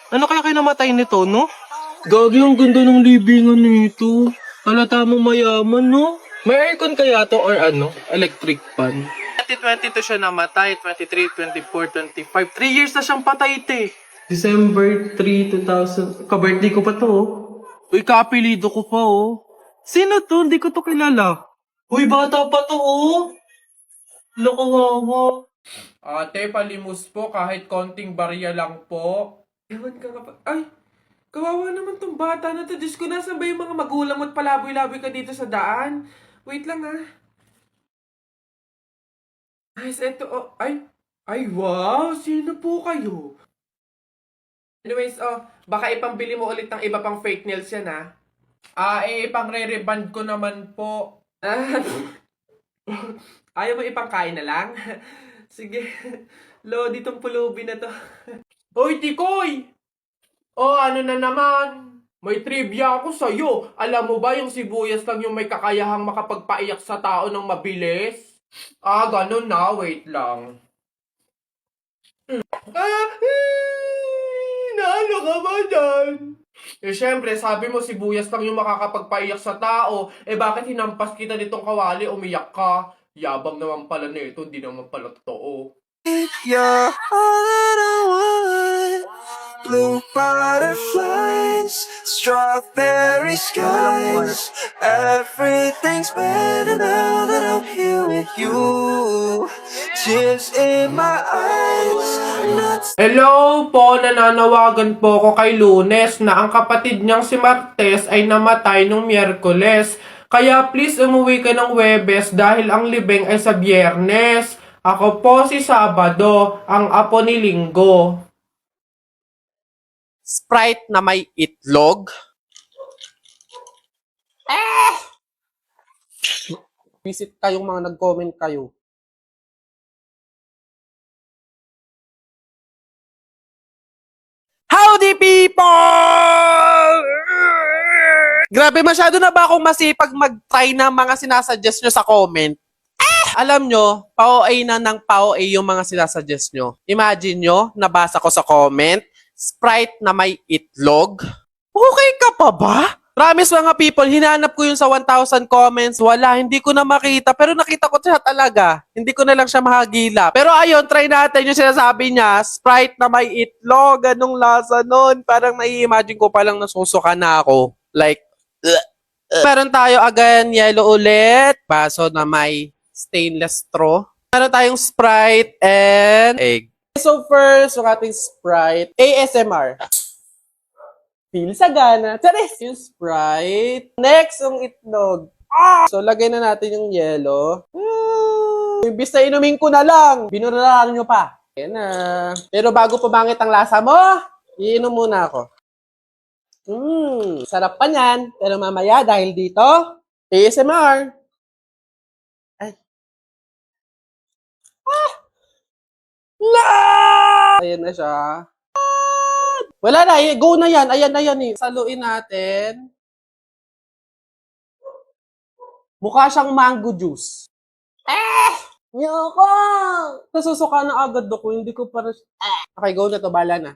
Ano kaya kinamatay nito, no? Gagi, ang ganda ng libingan nito. Halata mo mayaman, no? May aircon kaya to or ano? Electric fan? 2022 siya namatay, 23, 24, 25. 3 years na siyang patay, te. December 3, 2000. Ka-birthday ko pa to, oh. Uy, kaapelido ko pa, oh. Sino to? Hindi ko to kilala. Uy, bata pa to, oh. Lakawawa. Ate, palimos po kahit konting barya lang po. Ewan ka nga pa. Ay, kawawa naman tong bata na to. Diyos ko, nasan ba yung mga magulang mo at palaboy-laboy ka dito sa daan? Wait lang ah. Ay, eto, oh. Ay, wow. Sino po kayo? Anyways, baka ipambili mo ulit ng iba pang fake nails yan ah. Pang re-reband ko naman po. Ayaw mo ipangkain na lang? Sige. Lodi tong pulubi na to. Hoy, Tikoy! Ano na naman? May trivia ako sa'yo. Alam mo ba yung sibuyas lang yung may kakayahang makapagpaiyak sa tao ng mabilis? Ganun na. Wait lang. Naano ka ba dyan? Syempre, sabi mo sibuyas lang yung makakapagpaiyak sa tao. Bakit hinampas kita nitong kawali, umiyak ka? Yabang naman pala nito, hindi naman pala totoo. You're all that I want. Blue butterflies, strawberry skies. Everything's better now that I'm here with you. Tears in my eyes. Hello po, nananawagan po ko kay Lunes na ang kapatid niyang si Martes ay namatay nung Miyerkules. Kaya please umuwi ka ng Webes dahil ang libing ay sa Biyernes. Ako po si Sabado, ang apo ni Linggo. Sprite na may itlog. Visit kayong mga nag-comment kayo. Howdy people! Grabe, masyado na ba akong masipag mag-try ng mga sinasuggest nyo sa comment? Alam nyo, pa-OA na ng pa-OA yung mga sinasuggest nyo. Imagine nyo, nabasa ko sa comment, Sprite na may itlog. Okay ka pa ba? Promise mga people, hinanap ko yun sa 1,000 comments. Wala, hindi ko na makita. Pero nakita ko siya talaga. Hindi ko na lang siya mahagila. Pero ayun, try natin yung sinasabi niya. Sprite na may itlog. Anong lasa nun? Parang nai-imagine ko palang nasusuka na ako. Like, meron tayo again, yellow ulit. Baso na may stainless straw. Meron tayong Sprite and egg. So first, yung ating Sprite, ASMR. Feel sa gana. Charis! Yung Sprite. Next, yung itlog. So, lagay na natin yung yellow. Imbis na inumin ko na lang. Binuralaan nyo pa. Ayan na. Pero bago pumangit ang lasa mo, iinom muna ako. Sarap pa niyan. Pero mamaya, dahil dito, ASMR. Ay. Ayan na siya. Wala na, go na yan. Ayan na yan eh. Saluin natin. Mukha siyang mango juice. Yoko! Nasusuka na agad ako. Hindi ko para... Okay, go na to. Bala na.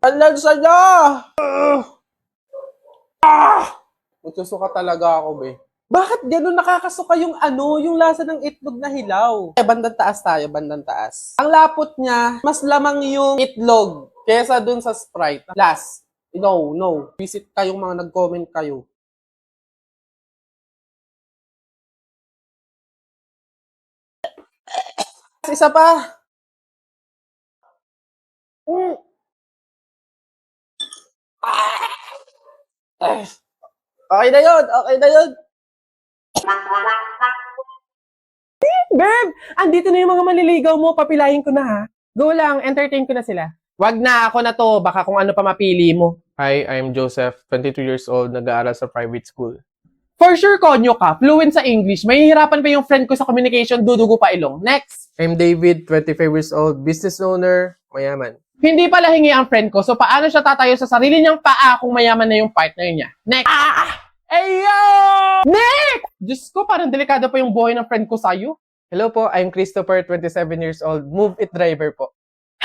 Alam sa'yo! Magsusuka talaga ako, be. Bakit gano'n nakakasuka yung yung lasa ng itlog na hilaw? Bandang taas tayo, bandang taas. Ang lapot niya, mas lamang yung itlog kesa dun sa Sprite. Last. No. Visit kayong mga nag-comment kayo. Isa pa. Okay na yun. Babe, andito na yung mga manliligaw mo. Papilayin ko na ha. Go lang, entertain ko na sila. Wag na, ako na to. Baka kung ano pa mapili mo. Hi, I'm Joseph, 22 years old, nag-aaral sa private school. For sure, konyo ka. Fluent sa English. Mahihirapan pa yung friend ko sa communication. Dudugo pa ilong. Next. I'm David, 25 years old, business owner, mayaman. Hindi pala hingi ang friend ko. So, paano siya tatayo sa sarili niyang paa kung mayaman na yung partner niya? Next. Ayo! Nick! Diyos ko, parang delikado pa yung buhay ng friend ko sa'yo. Hello po, I'm Christopher, 27 years old, Move It driver po.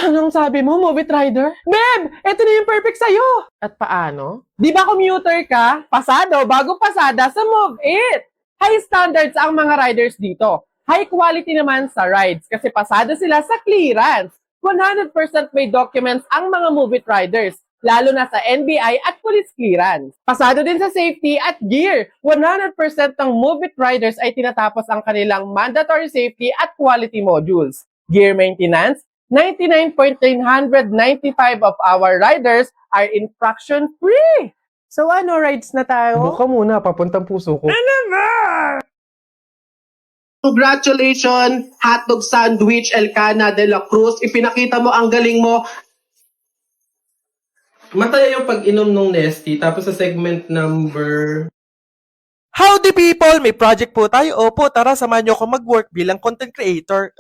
Anong sabi mo, Move It rider? Babe, eto na yung perfect sa'yo! At paano? Di ba commuter ka? Pasado, bago pasada sa Move It! High standards ang mga riders dito. High quality naman sa rides kasi pasado sila sa clearance. 100% may documents ang mga Move It riders, lalo na sa NBI at police clearance. Pasado din sa safety at gear. 100% ng Move It riders ay tinatapos ang kanilang mandatory safety at quality modules. Gear maintenance, 99.995 of our riders are infraction free. So ano, rides na tayo? Buka muna, papuntang puso ko. Congratulations, hotdog sandwich Elcana de la Cruz. Ipinakita mo ang galing mo. Mataya yung pag-inom nung Nesty. Tapos sa segment number... Howdy people! May project po tayo. Opo, tara, samahan nyo ako mag-work bilang content creator.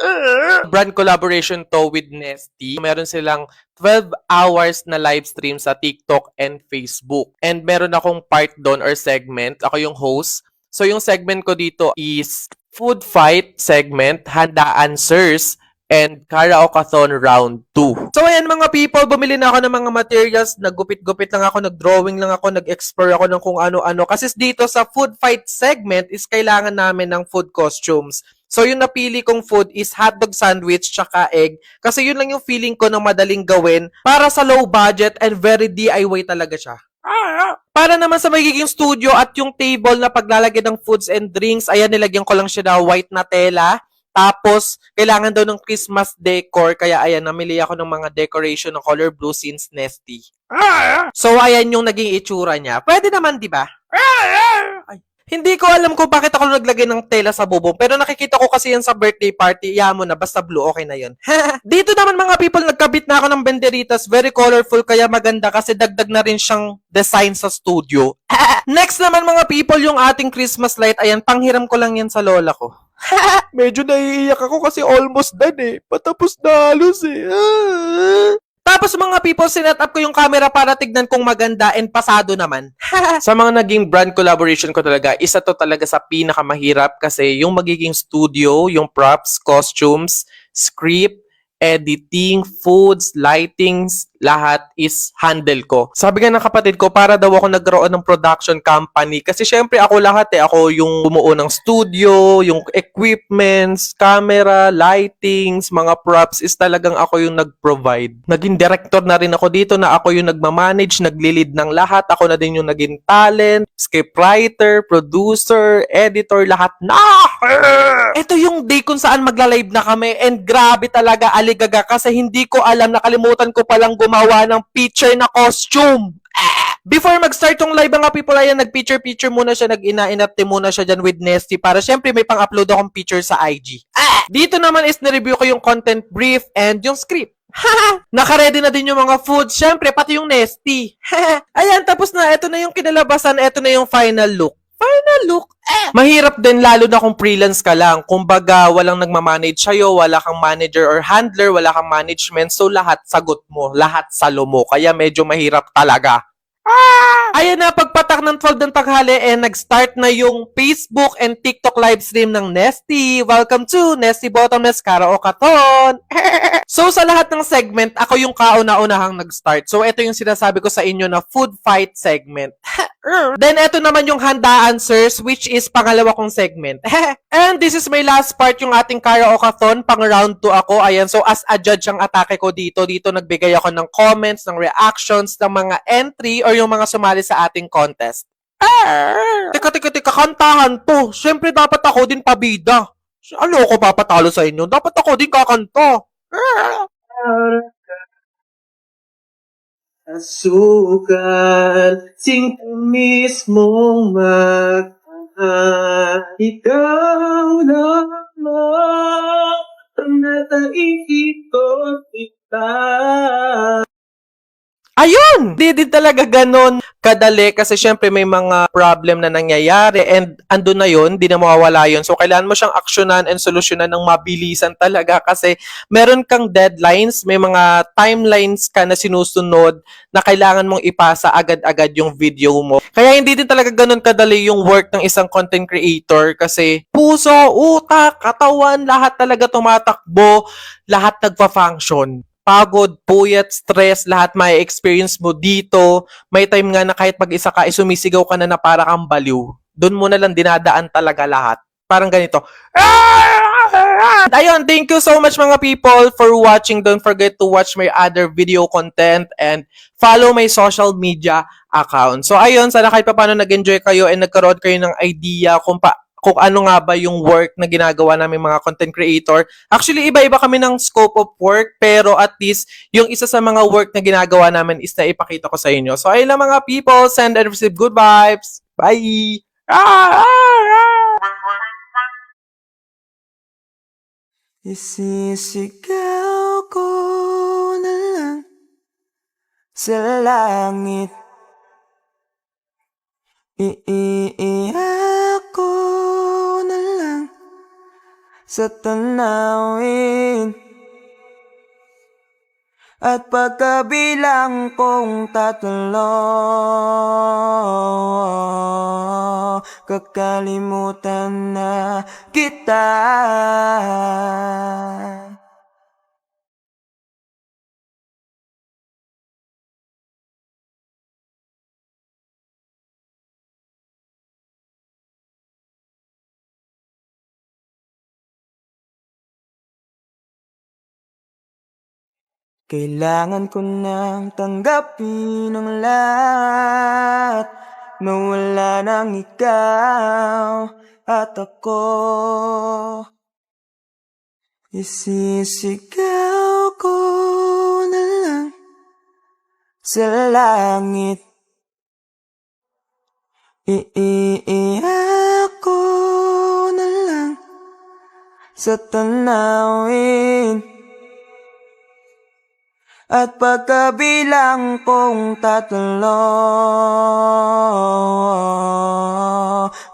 Brand collaboration to with Nesty. Meron silang 12 hours na live stream sa TikTok and Facebook. And meron akong part doon or segment. Ako yung host. So yung segment ko dito is Food Fight segment, Handa Answers, and Karaoke-a-thon Round 2. So ayan mga people, bumili na ako ng mga materials, naggupit-gupit lang ako, nag-drawing lang ako, nag-explore ako ng kung ano-ano. Kasi dito sa Food Fight segment is kailangan namin ng food costumes. So yung napili kong food is hotdog sandwich tsaka egg. Kasi yun lang yung feeling ko na madaling gawin para sa low budget and very DIY talaga siya. Para naman sa magiging studio at yung table na paglalagay ng foods and drinks, ayan, nilagyan ko lang siya na white na tela. Tapos, kailangan daw ng Christmas decor, kaya ayan, namili ako ng mga decoration ng color blue since Nesty. So, ayan yung naging itsura niya. Pwede naman, di ba? Ay. Hindi ko alam kung bakit ako naglagay ng tela sa bubong, pero nakikita ko kasi yan sa birthday party. Iyan mo na, basta blue, okay na yun. Dito naman mga people, nagkabit na ako ng banderitas. Very colorful, kaya maganda kasi dagdag na rin siyang design sa studio. Next naman mga people, yung ating Christmas light. Ayan, panghiram ko lang yan sa lola ko. Medyo naiiyak ako kasi almost done eh. Patapos na halos eh. Tapos mga people, sinet up ko yung camera para tignan kung maganda and pasado naman. Sa mga naging brand collaboration ko talaga, isa to talaga sa pinakamahirap kasi yung magiging studio, yung props, costumes, script, editing, foods, lightings, lahat is handle ko. Sabi nga ng kapatid ko, para daw ako nagkaroon ng production company kasi syempre ako lahat eh. Ako yung bumuo ng studio, yung equipments, camera, lightings, mga props is talagang ako yung nag-provide. Naging director na rin ako dito na ako yung nagmamanage, nagli-lead ng lahat. Ako na din yung naging talent, scriptwriter, producer, editor, lahat na! Ito yung day kung saan magla-live na kami and grabe talaga aligaga kasi hindi ko alam, nakalimutan ko palang gumawa ng picture na costume. Before mag-start yung live mga people, ayan, nag-picture muna siya, nag-ina-inarte muna siya dyan with Nesty para syempre may pang-upload akong picture sa IG. Dito naman is nireview ko yung content brief and yung script. Naka-ready na din yung mga food, syempre pati yung Nesty. Ayan, tapos na, eto na yung kinalabasan, eto na yung final look. Mahirap din lalo na kung freelance ka lang. Kumbaga, walang nagmamanage sa'yo, wala kang manager or handler, wala kang management. So, lahat sagot mo, lahat salo mo. Kaya medyo mahirap talaga. Ayan na, pagpatak ng 12 ng tanghali nag-start na yung Facebook and TikTok live stream ng Nesty. Welcome to Nesty Bottomless Karaoke-a-thon. So, sa lahat ng segment, ako yung kauna-unahang nag-start. So, ito yung sinasabi ko sa inyo na food fight segment. Then, ito naman yung Handa Answers, which is pangalawa kong segment. And this is my last part, yung ating karaoke-a-thon. Pang round 2 ako. Ayan, so as a judge ang atake ko dito. Dito nagbigay ako ng comments, ng reactions, ng mga entry, or yung mga sumali sa ating contest. Teka, kantahan to. Siyempre, dapat ako din pabida. Ano ako papatalo sa inyo? Dapat ako din kakanta. Asukal, sing mismong magmahal. Ikaw lamang ang nataisip ko kita. Ayun! Di din talaga ganon kadali kasi syempre may mga problem na nangyayari and andun na yun, di na mawawala yun. So, kailangan mo siyang aksyonan and solusyonan ng mabilisan talaga kasi meron kang deadlines, may mga timelines ka na sinusunod na kailangan mong ipasa agad-agad yung video mo. Kaya hindi din talaga ganon kadali yung work ng isang content creator kasi puso, utak, katawan, lahat talaga tumatakbo, lahat nagpa-function. Pagod, puyat, stress, lahat may experience mo dito. May time nga na kahit mag-isa ka, sumisigaw ka na para kang baliw. Doon mo na lang dinadaan talaga lahat. Parang ganito. Ayun, thank you so much mga people for watching. Don't forget to watch my other video content and follow my social media account. So ayun, sana kahit pa paano nag-enjoy kayo and nagkaroon kayo ng idea kung ano nga ba yung work na ginagawa namin mga content creator. Actually, iba-iba kami ng scope of work, pero at least, yung isa sa mga work na ginagawa namin is na ipakita ko sa inyo. So, ayun lang mga people. Send and receive good vibes. Bye! Isisigaw ko na lang sa langit. Iiiyak ko na lang sa tanawin. At pagkabilang kong tatlo, kakalimutan na kita. Kailangan ko nang tanggapin ang lahat na wala nang ikaw at ako. Isisigaw ko na lang sa langit. Iiiyak ko na lang sa tanawin. At pagkabilang kong tatlo,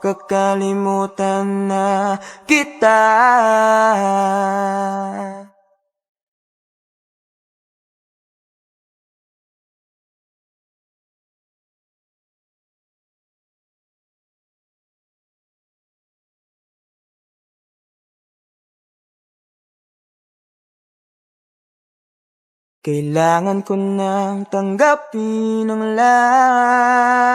kakalimutan na kita. Kailangan ko nang tanggapin ang lahat.